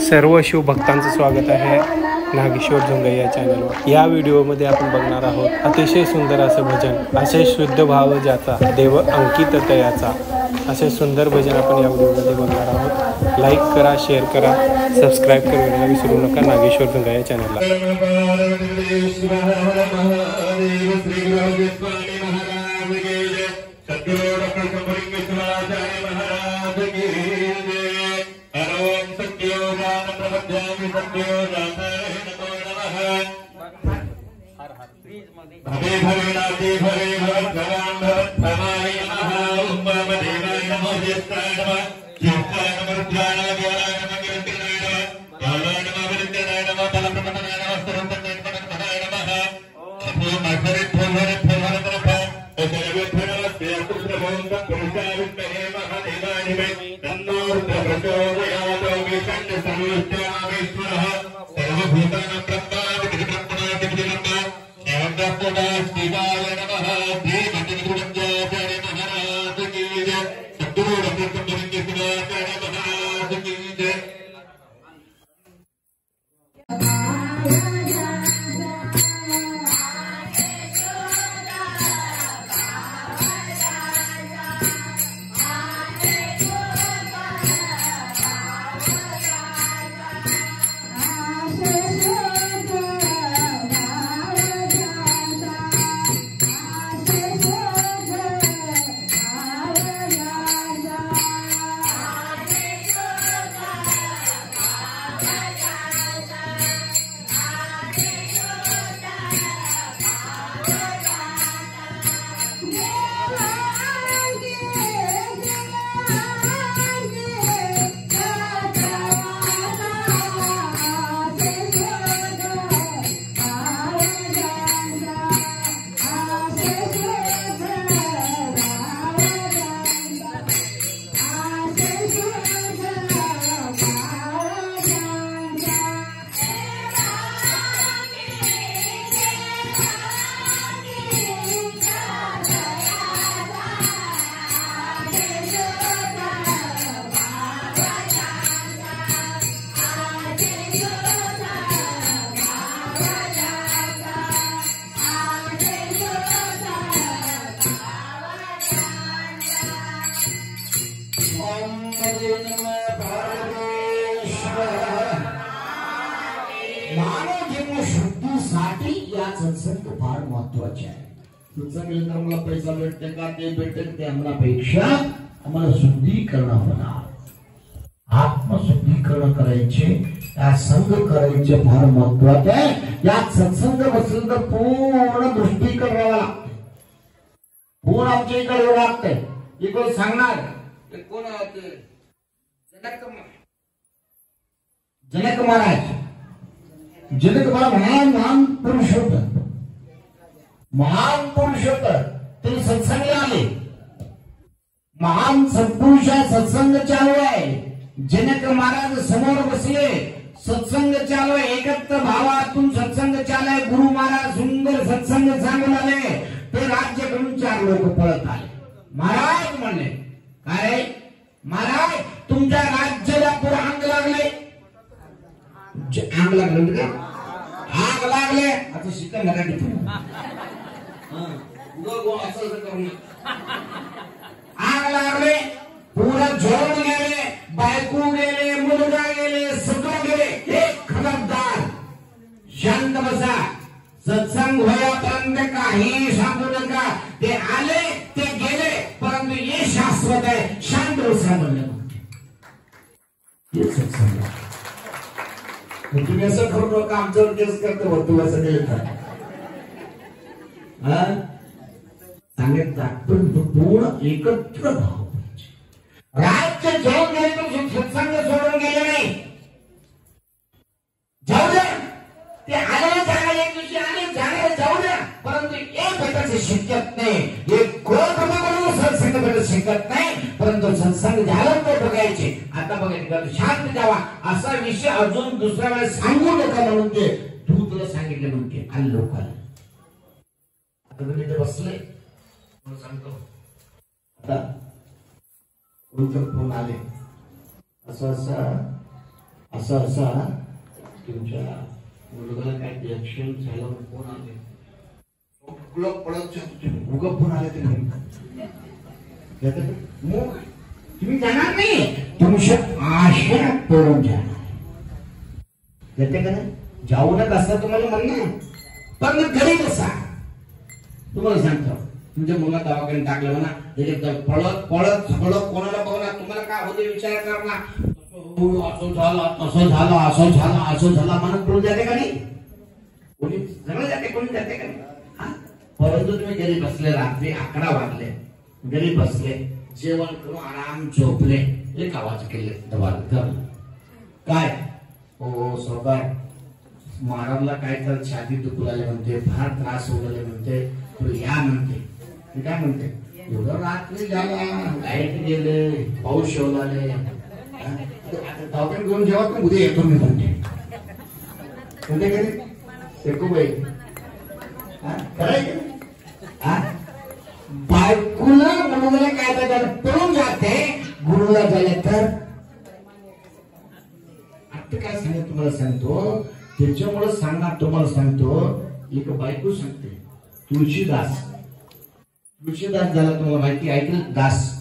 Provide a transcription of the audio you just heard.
सर्व शिवभक्तांचं स्वागत आहे नागेश्वर झोंगे या चॅनलवर। या व्हिडिओमध्ये आपण बघणार आहोत अतिशय सुंदर असं भजन, असे शुद्ध भाव ज्याचा देव अंकित तयाचा, असे सुंदर भजन आपण या व्हिडिओमध्ये बघणार आहोत। लाईक करा, शेअर करा, सबस्क्राईब करायला विसरू नका नागेश्वर झोंगे या चॅनलला। मानव जन्म शुद्धीसाठी या सत्संग फार महत्वाचे आहे। सत्संग केल्यानंतर मला पैसा भेटते का ते भेटते ते आम्हालापेक्षा आम्हाला शुद्धीकरण होणार, आत्मशुद्धीकरण करायचे, या संघ करायचे फार महत्वाचे आहे। या सत्संग बसलं तर पूर्ण दृष्टी करावं लागते, पूर्ण आमच्या इकडे लागते। इकडे सांगणार कोण होते? जनक महाराज। जनक महाराज महान पुरुष होता, महान पुरुष होता। ते सत्संगला आले, महान सत्पुरुष आहे, सत्संग चालू आहे। जनक महाराज समोर बसले, सत्संग चालू आहे, एकत्र भावातून सत्संग चालू आहे। गुरु महाराज सुंदर सत्संग सांगून आले, ते राज्य करून 4 लोक पळत आले। महाराज म्हणले, काय महाराज तुमच्या राज्याला पुरा आग लागले? आग लागले का? आग लागले आता शिका मराठी आग लागले, पुरा झोडून गेले, बायको गेले, मुलगा गेले, सगळं गेले। एक खबरदार, शांत बसा, सत्संग होयापर्यंत काही सांगू नका। ते आले ते गेले, परंतु हे शाश्वत आहे, शांत बसा म्हणलं। हे सत्संग तुम्ही असं करू नका, आमच्यावर केस करते तू असं केलं का? सांगत पण पूर्ण एकत्र भाव राज्य जेवण गेले तर सत्संग सोडून गेले नाही। जाऊ द्या, ते आले जाणे, एक दिवशी आले जाणे, जाऊ द्या, परंतु एक भेटायचं शिकत नाही, एक क्रोध म्हणून सत्संग भेटत शिकत नाही, परंतु सत्संग झालं तर बघायचे। आता बघायचं शांत द्यावा असा विषय अजून दुसऱ्या वेळेस सांगू नका म्हणून ते तू तुला सांगितलं म्हणते आले लोक आले। आता तुम्ही ते बसले सांगतो, आता कोणतं फोन आले, असं असं असा असा तुमच्या मुलगाला काय रिएक्शन झालं फोन आले पळत उगा फोन आले ते मग तुम्ही जाणार नाही तुमच्या आशा पळून जाणार येते का नाही जाऊ नका असं तुम्हाला म्हणणं पण घरी बसा तुम्हाला सांगतो तुमच्या मुला दवाखान्यात टाकलं म्हणा त्याच्यात पळत पळत पळत कोणाला बघणार तुम्हाला काय होते विचार करणार असं झालं असं झालं असं झालं असं झालं म्हणत पळून जाते का नाही कोणी सगळं जाते कोणी जाते का नाही परंतु तुम्ही घरी बसले रात्री 11 वाजले घरी बसले जेवण करून आराम झोपले एक आवाज केले दबाल काय हो सोबत महाराजला काय तर छाती दुखलाले म्हणते फार त्रास होले म्हणते तू या म्हणते मी काय म्हणते एवढं रात्री झाला लाईट गेले पाऊस शिवलाले दवाखान्यात घेऊन जेव्हा तू उद्या येतो मी म्हणते म्हणजे कधी शेकूबाई करायचं बायकोला मुलगाला काय तर पळून जाते गुरुला झाले तर आता काय सांगेल तुम्हाला सांगतो त्याच्यामुळे सांगणार तुम्हाला सांगतो एक बायको सांगते तुळशीदास झाला तुम्हाला माहिती ऐकलं दास